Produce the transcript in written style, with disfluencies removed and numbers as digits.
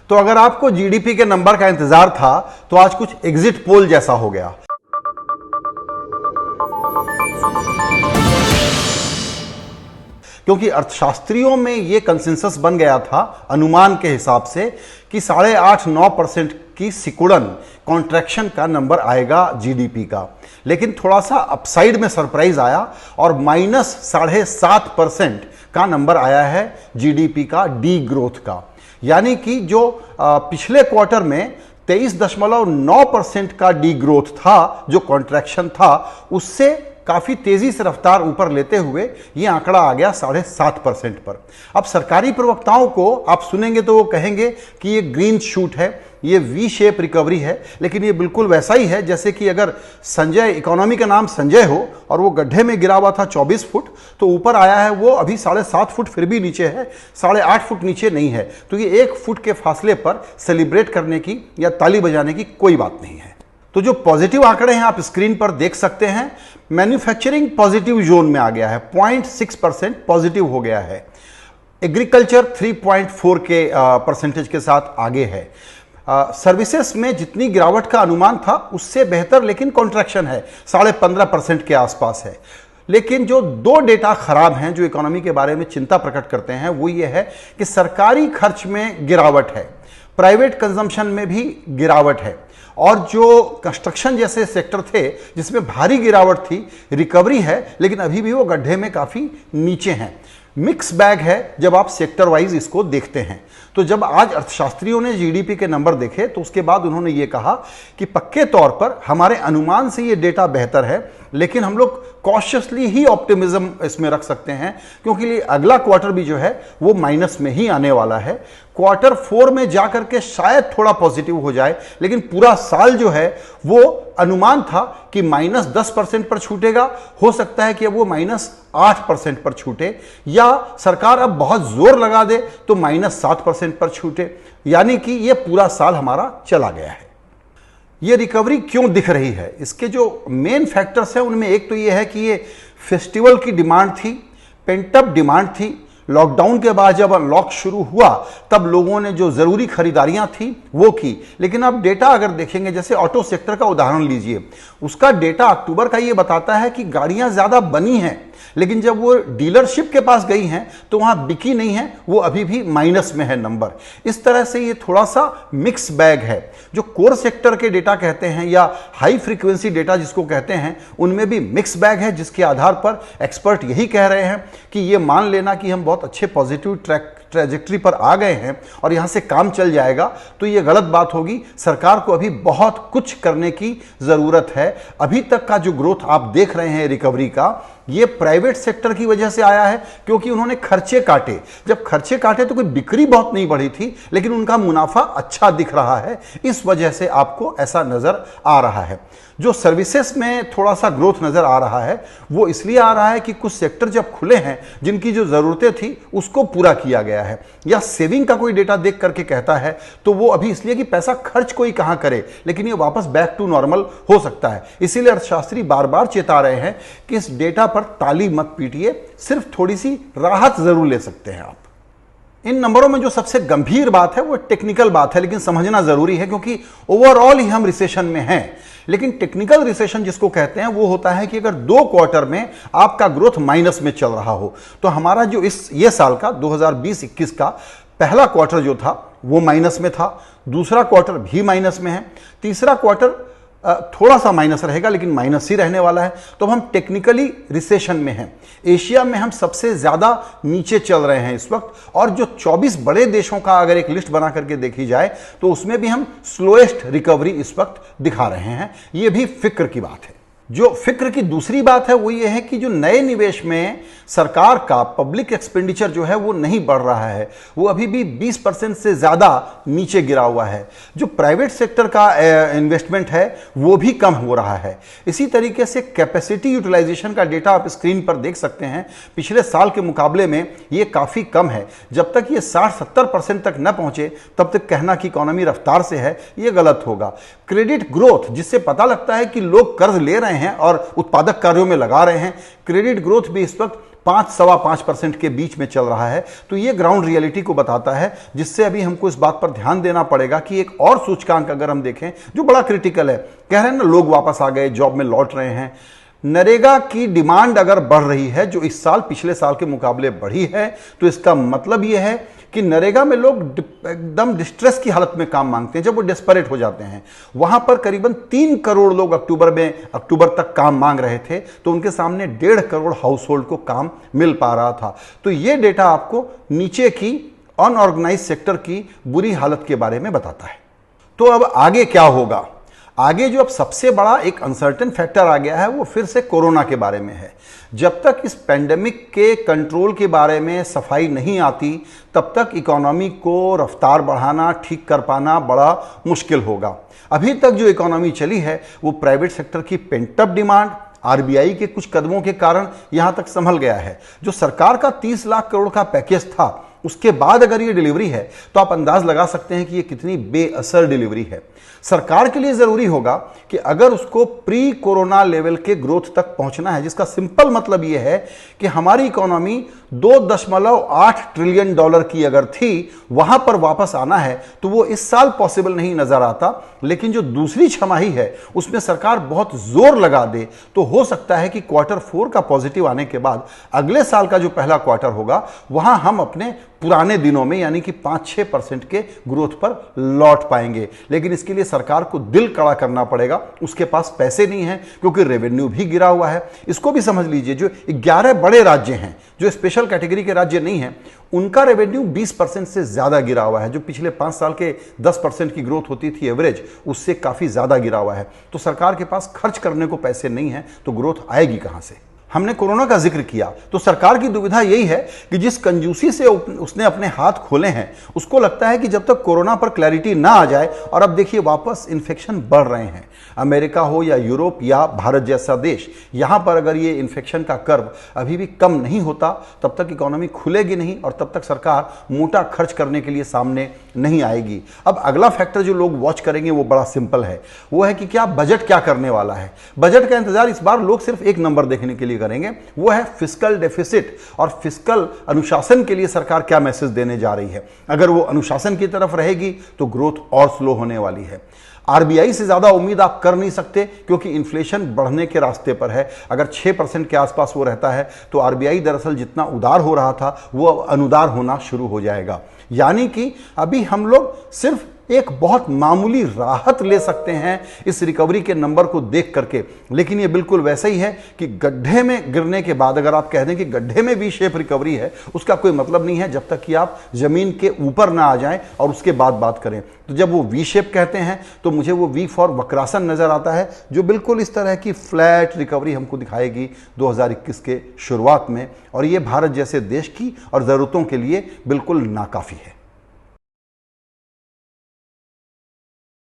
तो अगर आपको जीडीपी के नंबर का इंतजार था तो आज कुछ एग्जिट पोल जैसा हो गया। क्योंकि अर्थशास्त्रियों में यह कंसेंसस बन गया था अनुमान के हिसाब से कि 8.5-9% की सिकुड़न कॉन्ट्रैक्शन का नंबर आएगा जीडीपी का, लेकिन थोड़ा सा अपसाइड में सरप्राइज आया और -7.5% का नंबर आया है जीडीपी का डी ग्रोथ का। यानी कि जो पिछले क्वार्टर में 23.9% का डी ग्रोथ था, जो कॉन्ट्रैक्शन था, उससे काफी तेजी से रफ्तार ऊपर लेते हुए यह आंकड़ा आ गया 7.5% पर। अब सरकारी प्रवक्ताओं को आप सुनेंगे तो वो कहेंगे कि ये ग्रीन शूट है, ये वी शेप रिकवरी है, लेकिन ये बिल्कुल वैसा ही है जैसे कि अगर संजय, इकोनॉमी का नाम संजय हो और वो गड्ढे में गिरा हुआ था 24 फुट, तो ऊपर आया है वो अभी 7.5 फुट, फिर भी नीचे है, 8.5 फुट नीचे नहीं है। तो ये 1 फुट के फासले पर सेलिब्रेट करने की या ताली बजाने की कोई बात नहीं है। तो जो पॉजिटिव आंकड़े हैं आप स्क्रीन पर देख सकते हैं। मैन्युफैक्चरिंग पॉजिटिव जोन में आ गया है, 0.6% पॉजिटिव हो गया है। एग्रीकल्चर 3.4 के परसेंटेज के साथ आगे है। सर्विसेज में जितनी गिरावट का अनुमान था उससे बेहतर लेकिन कॉन्ट्रैक्शन है, 15.5% के आसपास है। लेकिन जो दो डेटा खराब हैं जो इकोनॉमी के बारे में चिंता प्रकट करते हैं वो ये है कि सरकारी खर्च में गिरावट है, प्राइवेट कंजम्पशन में भी गिरावट है, और जो कंस्ट्रक्शन जैसे सेक्टर थे जिसमें भारी गिरावट थी, रिकवरी है, लेकिन अभी भी वो गड्ढे में काफी नीचे हैं। मिक्स बैग है जब आप सेक्टर वाइज इसको देखते हैं। तो जब आज अर्थशास्त्रियों ने जीडीपी के नंबर देखे तो उसके बाद उन्होंने ये कहा कि पक्के तौर पर हमारे अनुमान से ये डेटा बेहतर है, लेकिन हम लोग कॉशियसली ही ऑप्टिमिज्म इसमें रख सकते हैं, क्योंकि अगला क्वार्टर भी जो है वो माइनस में ही आने वाला है। क्वार्टर 4 में जाकर के शायद थोड़ा पॉजिटिव हो जाए, लेकिन पूरा साल जो है वो अनुमान था कि -10% पर छूटेगा, हो सकता है कि अब वो -8% पर छूटे, या सरकार अब बहुत जोर लगा दे तो -7% पर छूटे। यानी कि ये पूरा साल हमारा चला गया है। ये रिकवरी क्यों दिख रही है, इसके जो मेन फैक्टर्स हैं उनमें एक तो ये है कि ये फेस्टिवल की डिमांड थी, पेंटअप डिमांड थी। लॉकडाउन के बाद जब अनलॉक शुरू हुआ तब लोगों ने जो जरूरी खरीदारियां थी वो की, लेकिन अब डेटा अगर देखेंगे, जैसे ऑटो सेक्टर का उदाहरण लीजिए, उसका डेटा अक्टूबर का ये बताता है कि गाड़ियां ज्यादा बनी हैं, लेकिन जब वो डीलरशिप के पास गई हैं तो वहां बिकी नहीं है, वो अभी भी माइनस में है नंबर। इस तरह से ये थोड़ा सा मिक्स बैग है। जो कोर सेक्टर के डेटा कहते हैं या हाई फ्रीक्वेंसी डेटा जिसको कहते हैं, उनमें भी मिक्स बैग है, जिसके आधार पर एक्सपर्ट यही कह रहे हैं कि ये मान लेना कि हम बहुत अच्छे पॉजिटिव ट्रैजेक्टरी पर आ गए हैं और यहां से काम चल जाएगा, तो ये गलत बात होगी। सरकार को अभी बहुत कुछ करने की जरूरत है। अभी तक का जो ग्रोथ आप देख रहे हैं रिकवरी का, ये प्राइवेट सेक्टर की वजह से आया है, क्योंकि उन्होंने खर्चे काटे। जब खर्चे काटे तो कोई बिक्री बहुत नहीं बढ़ी थी, लेकिन उनका मुनाफा अच्छा दिख रहा है, इस वजह से आपको ऐसा नजर आ रहा है। जो सर्विसेज में थोड़ा सा ग्रोथ नजर आ रहा है वो इसलिए आ रहा है कि कुछ सेक्टर जब खुले हैं जिनकी जो जरूरतें थी उसको पूरा किया गया है, या सेविंग का कोई डेटा देख करके कहता है तो वो अभी इसलिए कि पैसा खर्च कोई कहां करे, लेकिन ये वापस बैक टू नॉर्मल हो सकता है। इसीलिए अर्थशास्त्री बार बार चेता रहे हैं कि इस डेटा पर ताली मत पीटिए, सिर्फ थोड़ी सी राहत जरूर ले सकते हैं आप। इन नंबरों में जो सबसे गंभीर बात है वो टेक्निकल बात है, लेकिन समझना जरूरी है क्योंकि ओवरऑल ही हम रिसेशन में हैं। लेकिन टेक्निकल रिसेशन जिसको कहते हैं वो होता है कि अगर 2 क्वार्टर में आपका ग्रोथ माइनस में चल रहा हो, तो हमारा जो ये साल का 2020-21 का पहला क्वार्टर जो था वो माइनस में था, दूसरा क्वार्टर भी माइनस में है, तीसरा क्वार्टर थोड़ा सा माइनस रहेगा लेकिन माइनस ही रहने वाला है। तो हम टेक्निकली रिसेशन में हैं। एशिया में हम सबसे ज्यादा नीचे चल रहे हैं इस वक्त, और जो 24 बड़े देशों का अगर एक लिस्ट बना करके देखी जाए तो उसमें भी हम स्लोएस्ट रिकवरी इस वक्त दिखा रहे हैं। यह भी फिक्र की बात है। जो फिक्र की दूसरी बात है वो ये है कि जो नए निवेश में सरकार का पब्लिक एक्सपेंडिचर जो है वो नहीं बढ़ रहा है, वो अभी भी 20% से ज्यादा नीचे गिरा हुआ है। जो प्राइवेट सेक्टर का इन्वेस्टमेंट है वो भी कम हो रहा है। इसी तरीके से कैपेसिटी यूटिलाइजेशन का डेटा आप स्क्रीन पर देख सकते हैं, पिछले साल के मुकाबले में ये काफी कम है। जब तक ये 60-70% तक न पहुंचे तब तक कहना कि इकोनॉमी रफ्तार से है ये गलत होगा। क्रेडिट ग्रोथ, जिससे पता लगता है कि लोग कर्ज ले रहे हैं और उत्पादक कार्यों में लगा रहे हैं, क्रेडिट ग्रोथ भी इस वक्त 5-5.25% के बीच में चल रहा है। तो ये ग्राउंड रियलिटी को बताता है, जिससे अभी हमको इस बात पर ध्यान देना पड़ेगा कि एक और सूचकांक अगर हम देखें जो बड़ा क्रिटिकल है, कह रहे हैं ना लोग वापस आ गए, जॉब में लौट रहे हैं। नरेगा की डिमांड अगर बढ़ रही है, जो इस साल पिछले साल के मुकाबले बढ़ी है, तो इसका मतलब यह है कि नरेगा में लोग एकदम डिस्ट्रेस की हालत में काम मांगते हैं, जब वो डेस्परेट हो जाते हैं। वहां पर करीबन 3 करोड़ लोग अक्टूबर तक काम मांग रहे थे, तो उनके सामने 1.5 करोड़ हाउस होल्ड को काम मिल पा रहा था। तो ये डेटा आपको नीचे की अनऑर्गेनाइज सेक्टर की बुरी हालत के बारे में बताता है। तो अब आगे क्या होगा? आगे जो अब सबसे बड़ा एक अनसर्टेन फैक्टर आ गया है, वो फिर से कोरोना के बारे में है। जब तक इस पेंडेमिक के कंट्रोल के बारे में सफाई नहीं आती, तब तक इकोनॉमी को रफ्तार बढ़ाना, ठीक कर पाना बड़ा मुश्किल होगा। अभी तक जो इकोनॉमी चली है, वो प्राइवेट सेक्टर की पेंटअप डिमांड, आरबीआई के कुछ कदमों के कारण यहां तक संभल गया है। जो सरकार का 30 लाख करोड़ का पैकेज था, उसके बाद अगर ये डिलीवरी है, तो आप अंदाज लगा सकते हैं कि ये कितनी बेअसर डिलीवरी है। सरकार के लिए जरूरी होगा कि अगर उसको प्री कोरोना लेवल के ग्रोथ तक पहुंचना है, जिसका सिंपल मतलब यह है कि हमारी इकोनॉमी 2.8 ट्रिलियन डॉलर की अगर थी, वहां पर वापस आना है, तो वो इस साल पॉसिबल नहीं नजर आता। लेकिन जो दूसरी छमाही है, उसमें सरकार बहुत जोर लगा दे, तो हो सकता है कि Q4 का पॉजिटिव आने के बाद अगले साल का जो पहला क्वार्टर होगा, वहां हम अपने पुराने दिनों में यानी कि 5-6% के ग्रोथ पर लौट पाएंगे। लेकिन इसके लिए सरकार को दिल कड़ा करना पड़ेगा। उसके पास पैसे नहीं है, क्योंकि रेवेन्यू भी गिरा हुआ है। इसको भी समझ लीजिए, जो 11 बड़े राज्य हैं, जो स्पेशल कैटेगरी के राज्य नहीं हैं, उनका रेवेन्यू 20% से ज्यादा गिरा हुआ है। जो पिछले 5 साल के 10% की ग्रोथ होती थी एवरेज, उससे काफी ज्यादा गिरा हुआ है। तो सरकार के पास खर्च करने को पैसे नहीं है, तो ग्रोथ आएगी कहां से? हमने कोरोना का जिक्र किया, तो सरकार की दुविधा यही है कि जिस कंजूसी से उसने अपने हाथ खोले हैं, उसको लगता है कि जब तक कोरोना पर क्लैरिटी ना आ जाए, और अब देखिए वापस इन्फेक्शन बढ़ रहे हैं, अमेरिका हो या यूरोप या भारत जैसा देश, यहां पर अगर ये इन्फेक्शन का कर्व अभी भी कम नहीं होता, तब तक इकोनॉमी खुलेगी नहीं, और तब तक सरकार मोटा खर्च करने के लिए सामने नहीं आएगी। अब अगला फैक्टर जो लोग वॉच करेंगे वो बड़ा सिंपल है, वो है कि क्या बजट क्या करने वाला है। बजट का इंतजार इस बार लोग सिर्फ एक नंबर देखने के लिए करेंगे, वो है फिस्कल डेफिसिट, और फिस्कल अनुशासन के लिए सरकार क्या मैसेज देने जा रही है। अगर वो अनुशासन की तरफ रहेगी, तो ग्रोथ और स्लो होने वाली है। आरबीआई से ज्यादा उम्मीद आप कर नहीं सकते, क्योंकि इन्फ्लेशन बढ़ने के रास्ते पर है। अगर 6% के आसपास वो रहता है, तो आरबीआई दरअसल जितना उदार हो रहा था, वो अब अनुदार होना शुरू हो जाएगा। यानी कि अभी हम लोग सिर्फ एक बहुत मामूली राहत ले सकते हैं इस रिकवरी के नंबर को देख करके। लेकिन ये बिल्कुल वैसा ही है कि गड्ढे में गिरने के बाद अगर आप कह दें कि गड्ढे में वी शेप रिकवरी है, उसका कोई मतलब नहीं है जब तक कि आप जमीन के ऊपर ना आ जाएं और उसके बाद बात करें। तो जब वो वी शेप कहते हैं, तो मुझे वो वी फॉर वक्रासन नजर आता है, जो बिल्कुल इस तरह की फ्लैट रिकवरी हमको दिखाएगी 2021 के शुरुआत में। और ये भारत जैसे देश की और जरूरतों के लिए बिल्कुल नाकाफी है।